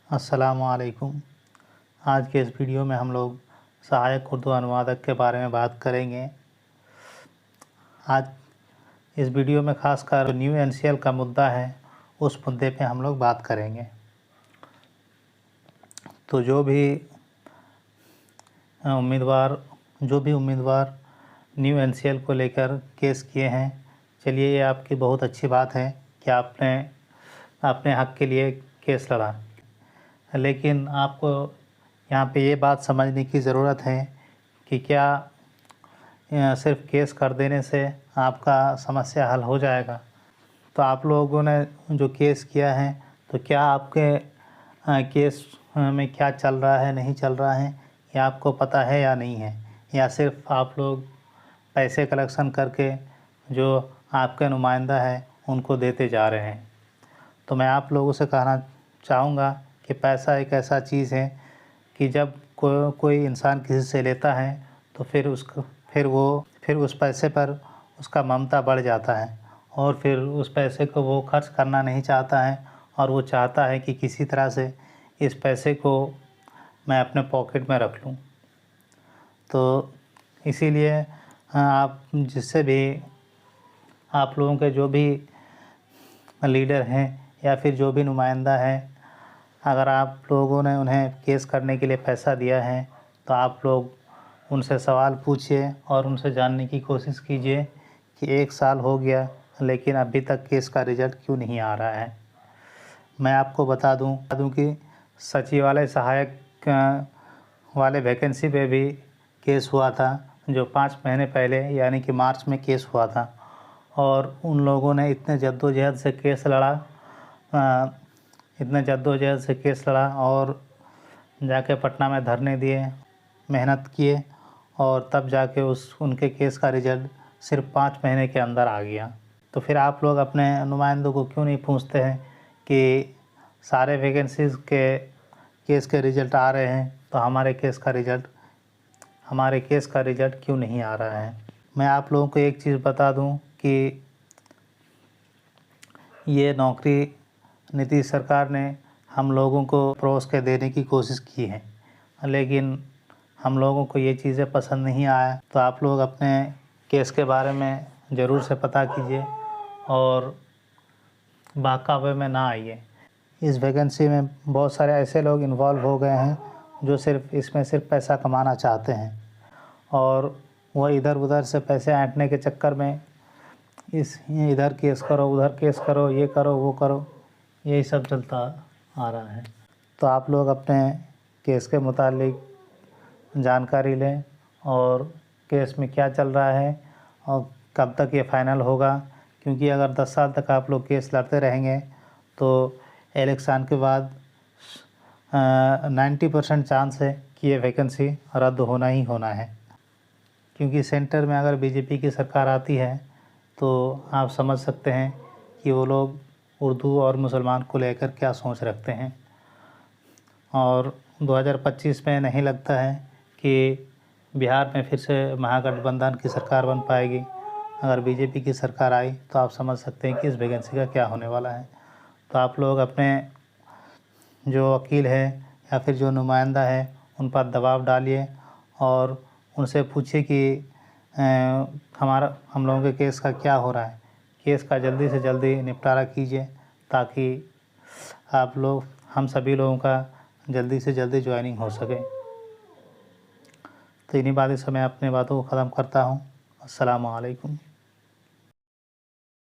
अस्सलामुअलैकुम। आज के इस वीडियो में हम लोग सहायक उर्दू अनुवादक के बारे में बात करेंगे। आज इस वीडियो में खासकर न्यू एनसीएल का मुद्दा है, उस मुद्दे पे हम लोग बात करेंगे। तो जो भी उम्मीदवार न्यू एनसीएल को लेकर केस किए हैं, चलिए ये आपकी बहुत अच्छी बात है कि आपने अपने हक़ के लिए केस लड़ा। लेकिन आपको यहाँ पे ये बात समझने की ज़रूरत है कि क्या सिर्फ़ केस कर देने से आपका समस्या हल हो जाएगा। तो आप लोगों ने जो केस किया है, तो क्या आपके केस में क्या चल रहा है, नहीं चल रहा है, ये आपको पता है या नहीं है, या सिर्फ़ आप लोग पैसे कलेक्शन करके जो आपके नुमाइंदा है उनको देते जा रहे हैं। तो मैं आप लोगों से कहना चाहूँगा कि पैसा एक ऐसा चीज़ है कि जब कोई इंसान किसी से लेता है तो फिर उस पैसे पर उसका ममता बढ़ जाता है और फिर उस पैसे को वो खर्च करना नहीं चाहता है और वो चाहता है कि किसी तरह से इस पैसे को मैं अपने पॉकेट में रख लूँ। तो इसीलिए आप जिससे भी आप लोगों के जो भी लीडर हैं या फिर जो भी नुमाइंदा है, अगर आप लोगों ने उन्हें केस करने के लिए पैसा दिया है तो आप लोग उनसे सवाल पूछिए और उनसे जानने की कोशिश कीजिए कि 1 साल हो गया लेकिन अभी तक केस का रिज़ल्ट क्यों नहीं आ रहा है। मैं आपको बता दूं कि सचिवालय सहायक वाले वैकेंसी पे भी केस हुआ था, जो 5 महीने पहले यानी कि मार्च में केस हुआ था और उन लोगों ने इतने जद्दोजहद से केस लड़ा और जाके पटना में धरने दिए, मेहनत किए और तब जाके उनके केस का रिज़ल्ट सिर्फ 5 महीने के अंदर आ गया। तो फिर आप लोग अपने नुमाइंदों को क्यों नहीं पूछते हैं कि सारे वैकेंसीज़ के केस के रिज़ल्ट आ रहे हैं तो हमारे केस का रिज़ल्ट क्यों नहीं आ रहा है। मैं आप लोगों को एक चीज़ बता दूं कि ये नौकरी नीतीश सरकार ने हम लोगों को परोस के देने की कोशिश की है, लेकिन हम लोगों को ये चीज़ें पसंद नहीं आया। तो आप लोग अपने केस के बारे में ज़रूर से पता कीजिए और बहकावे में ना आइए। इस वैकेंसी में बहुत सारे ऐसे लोग इन्वॉल्व हो गए हैं जो सिर्फ पैसा कमाना चाहते हैं और वह इधर उधर से पैसे ऐंठने के चक्कर में इधर केस करो, उधर केस करो, ये करो, वो करो, यही सब चलता आ रहा है। तो आप लोग अपने केस के मुतालिक जानकारी लें और केस में क्या चल रहा है और कब तक ये फ़ाइनल होगा, क्योंकि अगर 10 साल तक आप लोग केस लड़ते रहेंगे तो इलेक्शन के बाद 90% चांस है कि ये वैकेंसी रद्द होना ही होना है। क्योंकि सेंटर में अगर बीजेपी की सरकार आती है तो आप समझ सकते हैं कि वो लोग उर्दू और मुसलमान को लेकर क्या सोच रखते हैं। और 2025 में नहीं लगता है कि बिहार में फिर से महागठबंधन की सरकार बन पाएगी। अगर बीजेपी की सरकार आई तो आप समझ सकते हैं कि इस वैकेंसी का क्या होने वाला है। तो आप लोग अपने जो वकील है या फिर जो नुमाइंदा है उन पर दबाव डालिए और उनसे पूछिए कि हम लोगों के केस का क्या हो रहा है। केस का जल्दी से जल्दी निपटारा कीजिए ताकि हम सभी लोगों का जल्दी से जल्दी ज्वाइनिंग हो सके। तो इन्हीं बातों से मैं अपने बातों को ख़त्म करता हूँ। अस्सलामु अलैकुम।